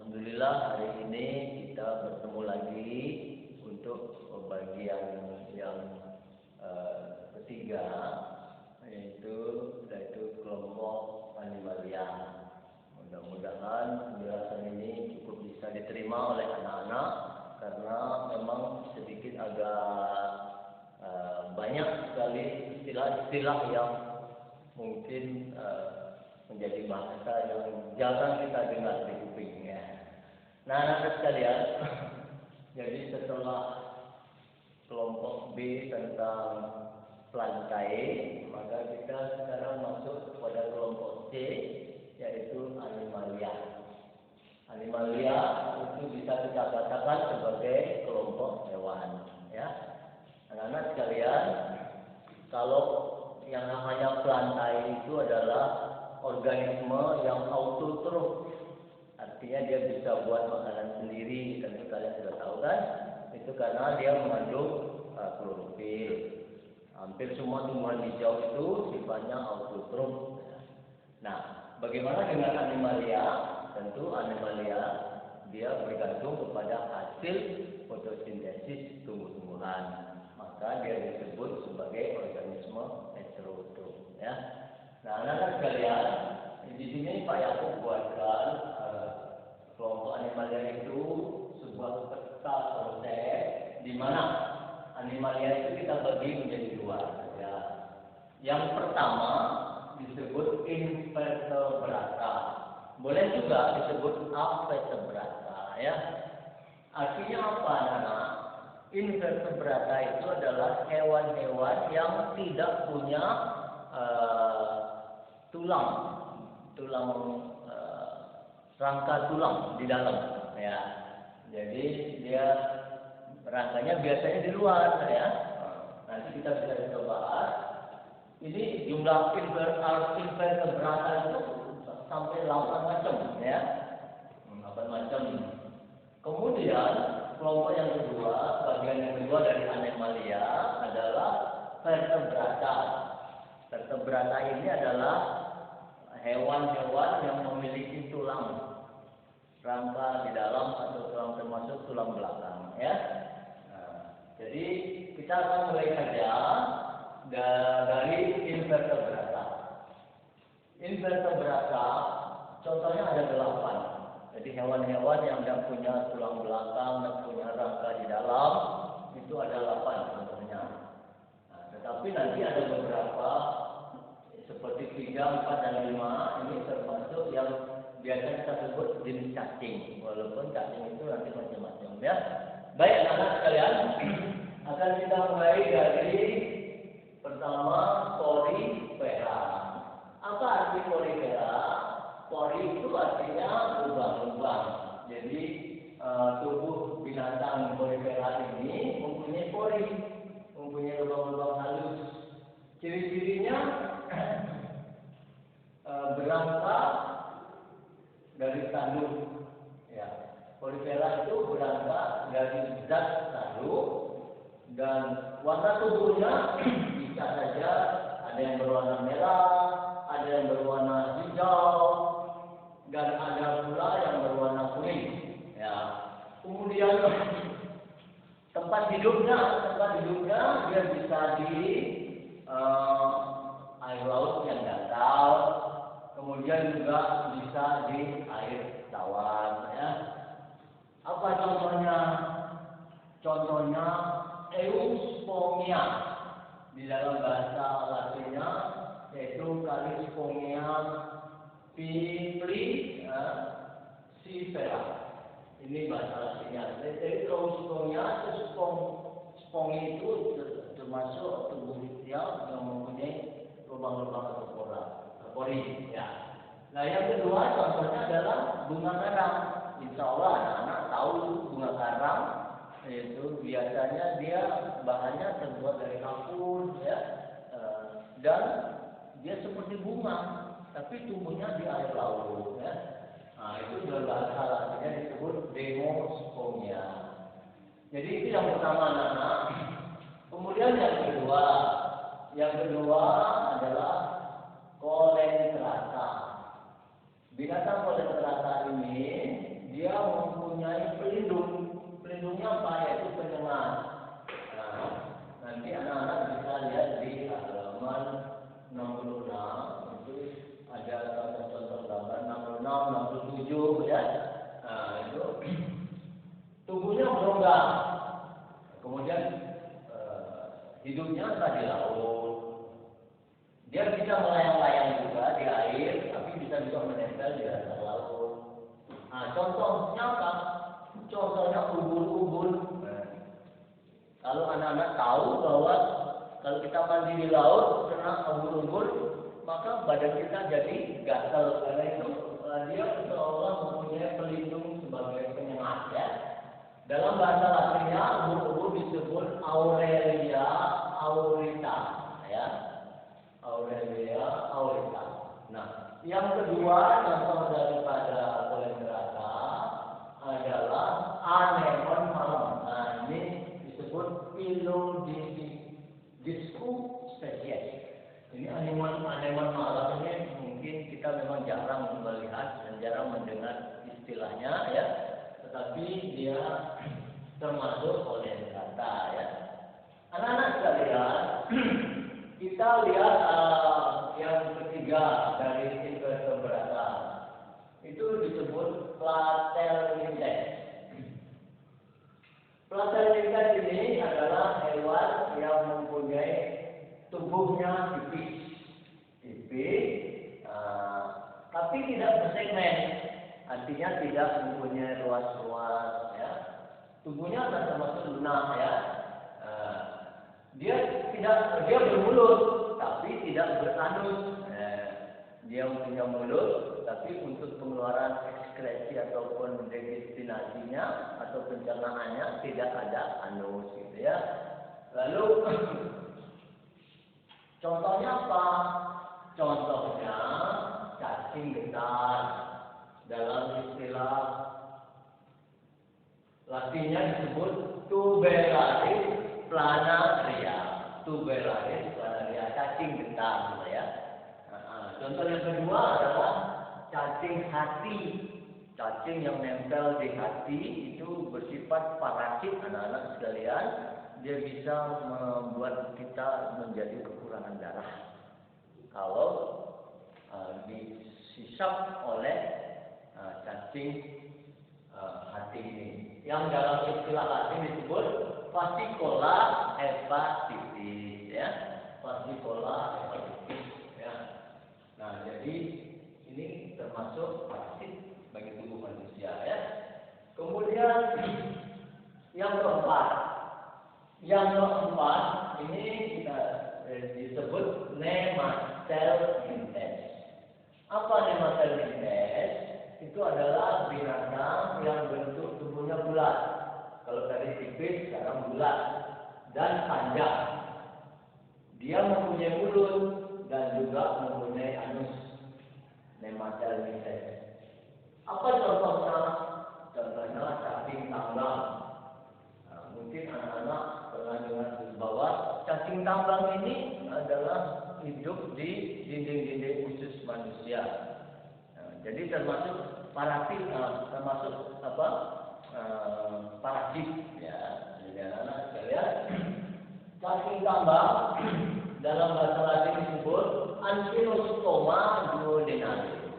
Alhamdulillah hari ini kita bertemu lagi untuk bagian yang ketiga, yaitu kelompok animalia. Mudah-mudahan penjelasan ini cukup bisa diterima oleh anak-anak karena memang sedikit agak banyak sekali istilah-istilah yang mungkin menjadi bahasa yang jarang kita dengar di kupingnya. Nah, anak-anak sekalian, jadi setelah kelompok B tentang plantae, maka kita sekarang masuk kepada kelompok C, yaitu animalia. Animalia itu bisa kita katakan sebagai kelompok hewan, ya. Anak-anak sekalian, kalau yang namanya plantae itu adalah organisme yang autotrof, artinya dia bisa buat makanan sendiri. Tentu kalian sudah tahu kan, itu karena dia mengandung klorofil. Hampir semua tumbuhan hijau itu sifatnya autotrof. Nah, bagaimana dengan animalia? Tentu animalia dia bergantung kepada hasil fotosintesis tumbuh-tumbuhan, maka dia disebut sebagai organisme heterotrof, ya. Nah, anak-anak sekalian, di sini Pak Yakub buatkan kelompok animalia itu sebuah peta konsep di mana animalia itu kita bagi menjadi dua. Ya. Yang pertama disebut invertebrata, boleh juga disebut avertebrata, ya. Artinya apa, anak-anak? Invertebrata itu adalah hewan-hewan yang tidak punya rangka tulang di dalam, ya. Jadi dia rangkanya biasanya di luar, ya. Nanti kita bisa bahas. Ini jumlah invertebrata itu sampai 8 macam, ya. 8 macam. Kemudian kelompok yang kedua, bagian yang kedua dari animalia adalah vertebrata. Vertebrata ini adalah hewan-hewan yang memiliki tulang, rangka di dalam atau tulang termasuk tulang belakang, ya. Nah, jadi kita akan mulai saja dari invertebrata. Invertebrata contohnya ada 8. Jadi hewan-hewan yang tidak punya tulang belakang dan punya rangka di dalam itu ada 8 contohnya. Nah, tetapi nanti ada beberapa seperti 3, 4, dan 5 ini termasuk yang biasa kita sebut jenis cacing, walaupun cacing itu nanti macam-macam, ya. Baik, anak-anak sekalian, akan kita mulai dari pertama, porifera. Apa arti porifera? Pori itu artinya lubang-lubang. Jadi tubuh binatang porifera ini mempunyai pori, mempunyai lubang-lubang halus. Ciri-cirinya berangkat dari tanduk, ya. Porifera itu berangkat dari zat tanduk dan warna tubuhnya bisa saja ada yang berwarna merah, ada yang berwarna hijau, dan ada pula yang berwarna kuning, ya. Kemudian tempat hidupnya dia bisa di air laut yang dangkal, kemudian juga bisa di air tawar, ya. Apa contohnya? Contohnya Euspongia, di dalam bahasa Latinnya yaitu Calispongia piplicifera. Ini bahasa Latinnya. Jadi Euspongia itu spongi itu termasuk tubuh yang mempunyai lubang-lubang atau pori, ya. Nah, yang kedua contohnya adalah bunga karang. Insya Allah anak-anak tahu bunga karang, yaitu biasanya dia bahannya terbuat dari kapur, ya. Dan dia seperti bunga, tapi tumbuhnya di air laut, ya. Nah, itu dalam bahasa Latinnya disebut Demospongia. Jadi itu yang pertama, anak-anak. Kemudian yang kedua adalah Colestrata. Binatang Colestrata ini dia kan? Nah, itu tubuhnya berongga. Kemudian hidupnya entah di laut. Dia bisa melayang-layang juga di air, tapi bisa juga menempel di dasar laut. Nah, contohnya apa? Contohnya ubur-ubur. Kalau anak-anak tahu bahwa kalau kita mandi di laut kena ubur-ubur, maka badan kita jadi gatal. Karena itu dia seolah mempunyai pelindung sebagai penyengat ya. Dalam bahasa Latinnya ubur-ubur disebut Aurelia aurita ya. Aurelia aurita. Nah, yang kedua contoh daripada kolesterata adalah anemon malam. Nah, ini disebut Phyllodytiscus spesies. Ini anemon malam ini mungkin kita memang jarang melihat dan jarang mendengar istilahnya ya, tetapi dia termasuk kolesterata ya. Anak-anak sekalian, kita lihat yang ketiga dari invertebrata itu disebut Platelmintes. Platelmintes ini adalah hewan yang mempunyai tubuhnya tipis, tapi tidak bersegmen, artinya tidak mempunyai ruas-ruas ya. Tubuhnya termasuk lunak ya. Dia bermulut tapi tidak beranus. Dia punya mulut tapi untuk pengeluaran ekskresi ataupun destinasinya atau pencernaannya tidak ada anus gitu ya. Lalu contohnya apa? Contohnya cacing getar. Dalam istilah Latinnya disebut Tuberaris planaria. Tuberaris planaria, cacing getar gitu ya. Contoh yang kedua adalah cacing hati. Cacing yang nempel di hati itu bersifat parasit anak-anak sekalian. Dia bisa membuat kita menjadi kekurangan darah kalau disisap oleh cacing hati ini. Yang dalam istilah Latin disebut fasciola hepatitis ya. Fasciola hepatitis ya. Nah, jadi ini termasuk parasit bagi tubuh manusia ya. Kemudian yang keempat ini kita disebut Nematelmintes. Apa Nematelmintes? Itu adalah binatang yang bentuk tubuhnya bulat. Kalau tadi tipis, sekarang bulat dan panjang. Dia mempunyai mulut dan juga mempunyai anus. Nematelmintes. Apa contohnya? Contohnya cacing tambang. Nah, mungkin anak-anak pernah dengar bahwa cacing tambang ini adalah hidup di dinding-dinding usus manusia. Jadi termasuk parasit, parasit ya. Jadi anak-anak sekalian, cacing tambang dalam bahasa Latin disebut Ankylostoma duodenale.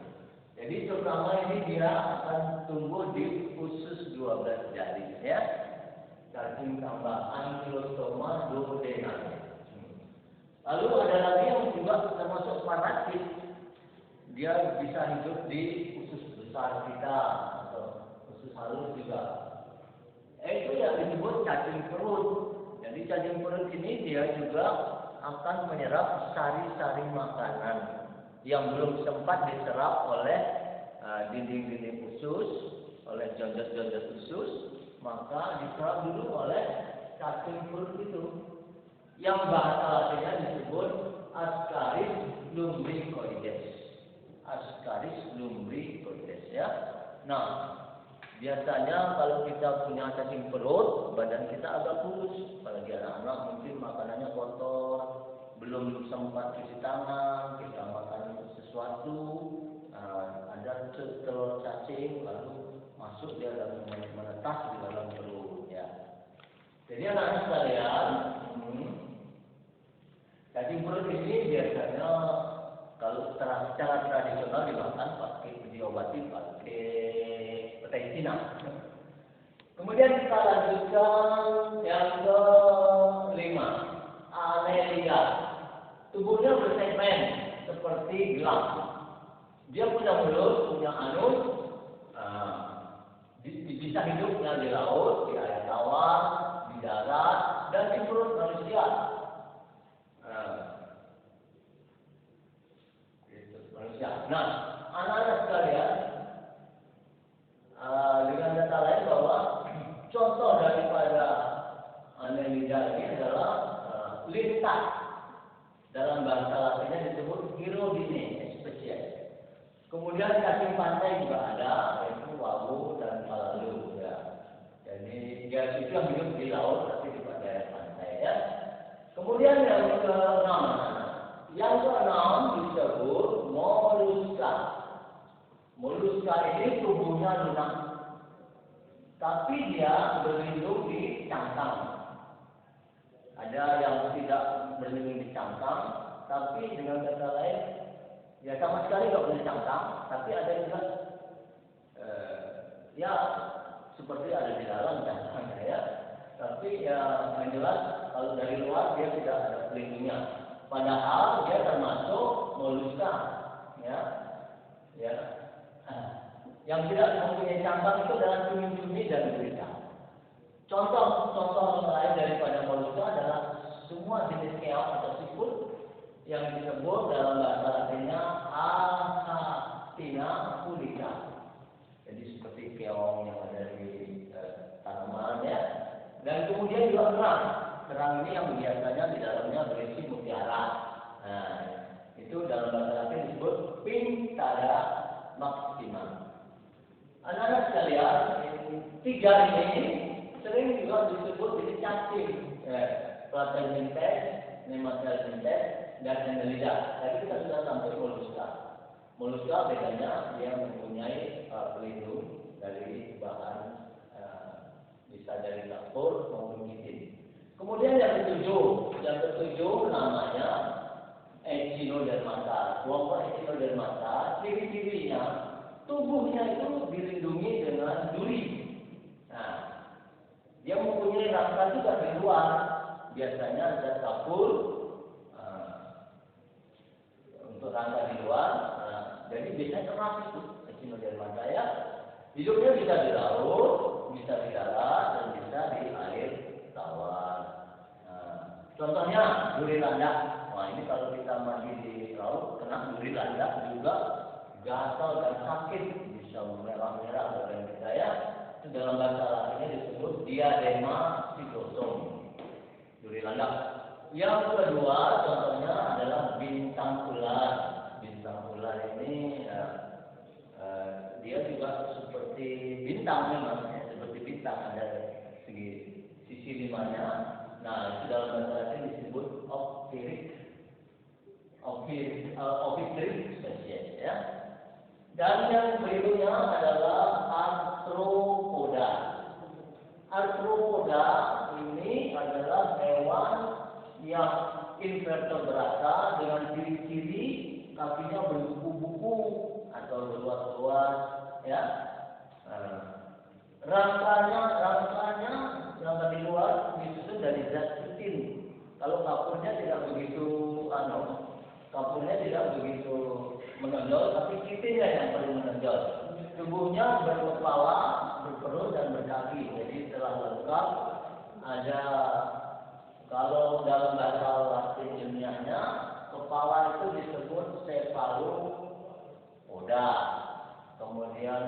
Jadi terutama ini dia akan tumbuh di usus 12 jari ya. Cacing tambang Ankylostoma duodenale. Lalu ada lagi yang juga termasuk parasit. Dia bisa hidup di usus besar kita atau usus halus juga. Itu yang disebut cacing perut. Jadi cacing perut ini dia juga akan menyerap sari-sari makanan yang belum sempat diserap oleh dinding-dinding usus, oleh jonjot-jonjot usus, maka diserap dulu oleh cacing perut itu. Yang bahasa Latinnya disebut Ascaris lumbricoides. Ascaris lumbricoides ya. Nah, biasanya kalau kita punya cacing perut, badan kita agak kurus. Apalagi anak-anak mungkin makanannya kotor, belum sempat cuci tangan, kita makan sesuatu, ada telur cacing lalu masuk dia dalam menetas di dalam perut ya. Jadi anak-anak sekalian, cacing perut ini biasanya kalau secara tradisional dimakan diobati pakai betina. Kemudian kita lanjutkan yang kelima, Annelida. Tubuhnya bersegmen seperti gelang. Dia punya mulut, punya anus, bisa hidupnya di laut, di air tawar, di darat, dan di perut manusia. Nah, anak-anak sekalian, dengan kata lain bahwa contoh daripada Annelida ini adalah lintas. Dalam bahasa Latinnya disebut Hirudine spesies. Kemudian kaki pantai juga ada, yaitu wawu dan palalu. Ya. Jadi dia itu yang hidup di laut, tapi di daerah pantai. Ya. Kemudian yang keenam disebut moluska. Moluska ini tubuhnya lunak, tapi dia berlindung di cangkang. Ada yang tidak berlindung di cangkang, tapi dengan kata lain, ya sama sekali tidak punya cangkang, tapi ada juga, ya seperti ada di dalam cangkangnya ya. Tapi ya yang jelas kalau dari luar dia tidak ada pelindungnya. Padahal dia termasuk moluska, ya. Yang tidak mempunyai cangkang itu adalah cumi-cumi dan gurita. Contoh lain daripada moluska adalah semua jenis keong atau siput yang disebut dalam bahasa Latinnya Achatina pudica. Jadi seperti keong yang ada di tanaman ya. Dan kemudian juga kerang. Kerang ini yang biasanya di dalamnya berisi mutiara. Nah, itu dalam bahasa Latin disebut Pinctada maxima. Anak-anak sekalian, tiga ini sering juga disebut jadi cacing. Platelmintes, Nematelmintes, dan Annelida. Tadi kita sudah sampai moluska. Moluska bedanya dia mempunyai pelindung dari bahan bisa dari kapur maupun chitin. Kemudian yang ketujuh namanya Echinodermata. Kelompok Echinodermata, ciri-cirinya tubuhnya itu dilindungi dengan duri. Nah, dia mempunyai rangka juga di luar. Biasanya ada kapur untuk rangka di luar. Jadi biasanya keras itu Echinodermata ya. Hidupnya bisa di laut, bisa di darat, dan bisa di air tawar. Contohnya duri landak. Wah ini kalau kita mandi di laut kena duri landak juga gatal dan sakit, bisa merah-merah badan kita ya. Itu dalam bahasa Latinnya disebut diadema psicosom, duri landak. Yang kedua contohnya adalah bintang ular. Bintang ular ini dia juga seperti bintang memang ya, seperti bintang ada sisi limanya. Nah itu dalam bahasa Latin disebut Ophiuchus spesies ya. Dan yang berikutnya adalah arthropoda. Arthropoda ini adalah hewan yang invertebrata dengan ciri-ciri kakinya berbuku-buku atau berluas-luas ya. Rangka di luar disusun dari zat chitin. Kalau kapurnya tidak begitu menonjol, tapi chitinnya yang paling menonjol. Tubuhnya berkepala, berperut dan berkaki. Jadi telah lengkap. Ada kalau dalam bahasa Latin ilmiahnya kepala itu disebut cephalopoda. Kemudian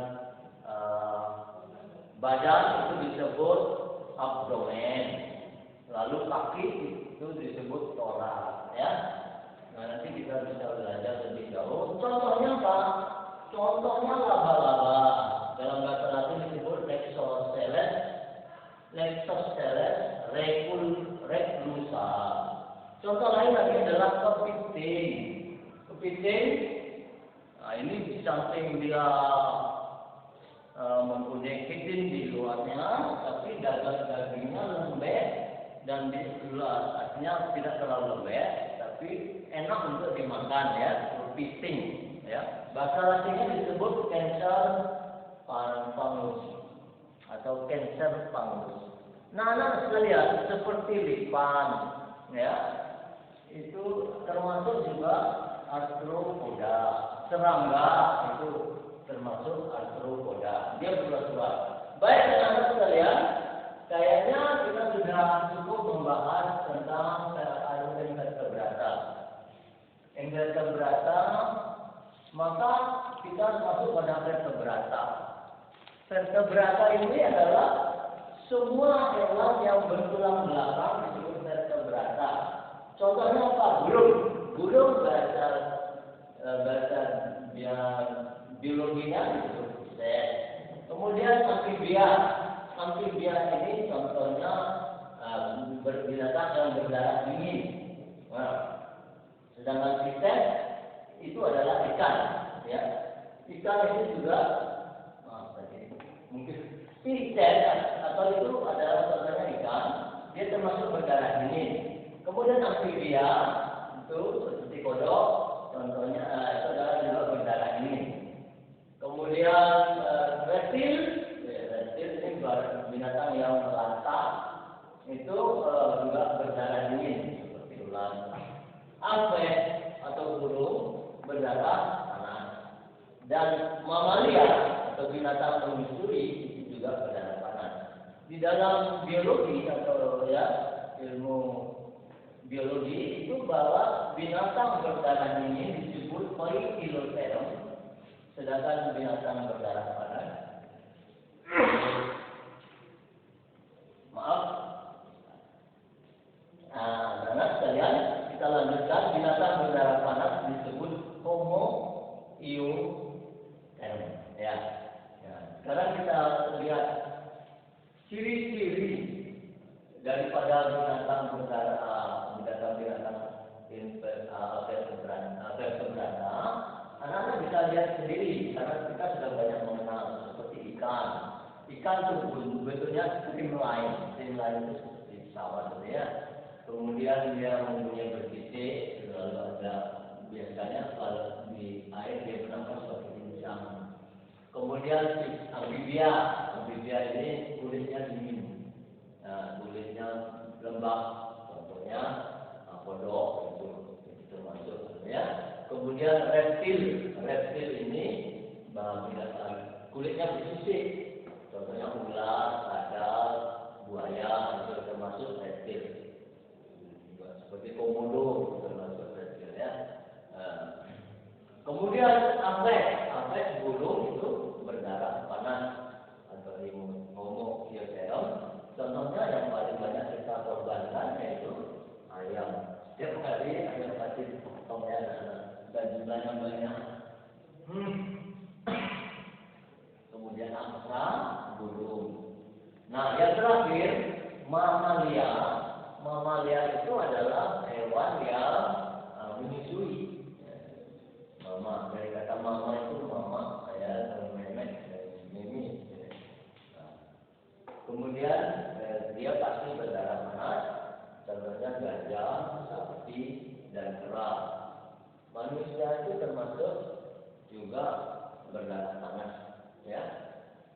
badan itu disebut abdomen. Lalu kaki itu disebut thorax ya. Nah nanti kita bisa belajar lebih jauh. Contohnya apa? Contohnya laba-laba. Dalam bahasa Latin disebut Lexoceles reclusa. Contoh lain lagi adalah kepiting. Kepiting, nah ini di samping dia mempunyai chitin di luarnya, tapi dagingnya lembek dan di luar artinya tidak terlalu lembek, tapi enak untuk dimakan ya, kepiting ya. Bahasa Latinnya disebut Cancer panus. atau Cancer fungus. Nah, anak sekalian, seperti lipan, ya, itu termasuk juga arthropoda. Serangga itu termasuk arthropoda. Dia berulat-ulat. Baik, anak sekalian, kayaknya kita sudah cukup membahas tentang invertebrata. Invertebrata, maka kita masuk pada vertebrata. Vertebrata ini adalah semua hewan yang bertulang belakang disebut vertebrata. Contohnya apa? Burung. Burung bahasa biologinya disebut insek. Kemudian amfibia. Amfibia ini contohnya binatang yang berdarah dingin. Nah, sedangkan insek itu adalah ikan, ya. Ikan itu juga mungkin insek atau itu adalah contohnya ikan, dia termasuk berdarah dingin. Kemudian amfibia itu seperti kodok, contohnya itu adalah juga berdarah dingin. Kemudian reptil, reptil ini binatang yang melata, itu juga berdarah dingin seperti ular. Amfib atau burung berdarah panas. Dan mamalia atau binatang menyusui itu juga berdarah panas. Di dalam biologi atau ya ilmu biologi itu bahwa binatang berdarah dingin disebut poikilocerum, sedangkan binatang berdarah panas maaf. Nah, anak sekalian, kita lanjutkan. Binatang berdarah panas disebut Homo eotherum. Ya. Sekarang kita lihat ciri-ciri daripada binatang berdarah, binatang vertebrata. Anak-anak bisa lihat sendiri karena kita sudah banyak mengenal seperti ikan. Ikan itu bentuknya streamline. Streamline itu seperti pesawat, ya. Kemudian dia mempunyai bertitik, lalu ada biasanya kalau di air dia bernafas seperti insang. Kemudian amfibia, amfibia ini kulitnya dingin, kulitnya lembab, contohnya kodok itu termasuk, ya. Kemudian reptil, reptil ini kulitnya bersisik, contohnya ular, kadal, buaya itu termasuk reptil. Seperti komodo termasuk reptil, ya. Kemudian amfib burung itu berdarah panas atau Homo eotherum. Contohnya yang paling banyak kita korbankan yaitu ayam. Setiap kali ayam pasti potongnya dan jumlahnya banyak. Kemudian angsa, burung. Nah, yang terakhir mamalia. Mamalia itu adalah hewan yang menyusui. Mama, dari kata mama itu mama, ayah, memek, mimi. Kemudian dia pasti berdarah panas, contohnya gajah, sapi, dan kera. Manusia itu termasuk juga berdarah panas, ya.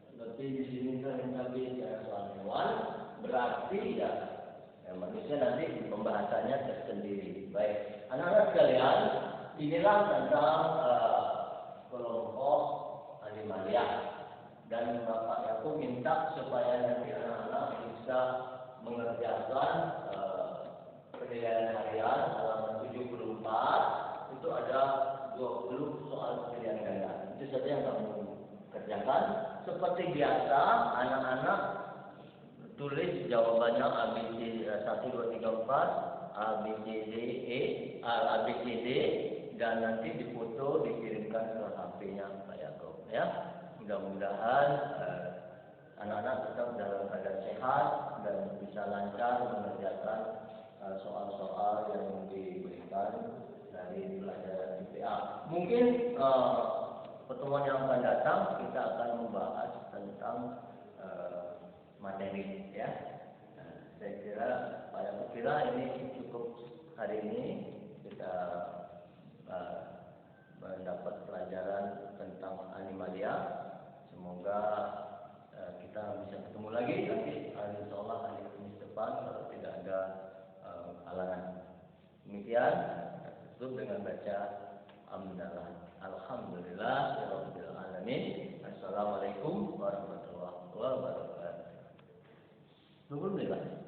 Seperti di sini tadi soal hewan, berarti ya manusia nanti pembahasannya tersendiri. Baik, anak-anak sekalian, inilah tentang kelompok animalia. Dan Bapak Yaku minta supaya nanti anak-anak bisa mengerjakan penilaian harian halaman 74. Itu ada 20 soal pilihan ganda. Itu saja yang kamu kerjakan. Seperti biasa, anak-anak tulis jawabannya ABCD 1, 2, 3, 4, ABCD E, ABCD, dan nanti difoto dikirimkan ke HP-nya Pak Yakob, ya. Mudah-mudahan anak-anak tetap dalam keadaan sehat dan bisa lancar mengerjakan soal-soal yang diberikan dari pelajaran IPA. Mungkin pertemuan yang akan datang kita akan membahas tentang materi, ya. Saya kira Pak Yakob kira ini cukup hari ini kita mendapat pelajaran tentang animalia. Semoga kita kita bisa ketemu lagi nanti insya Allah hari Kamis depan kalau tidak ada halangan. Demikian tutup dengan baca Alhamdulillah Rabbil Alamin. Assalamualaikum warahmatullahi wabarakatuh. 20 menit Pak.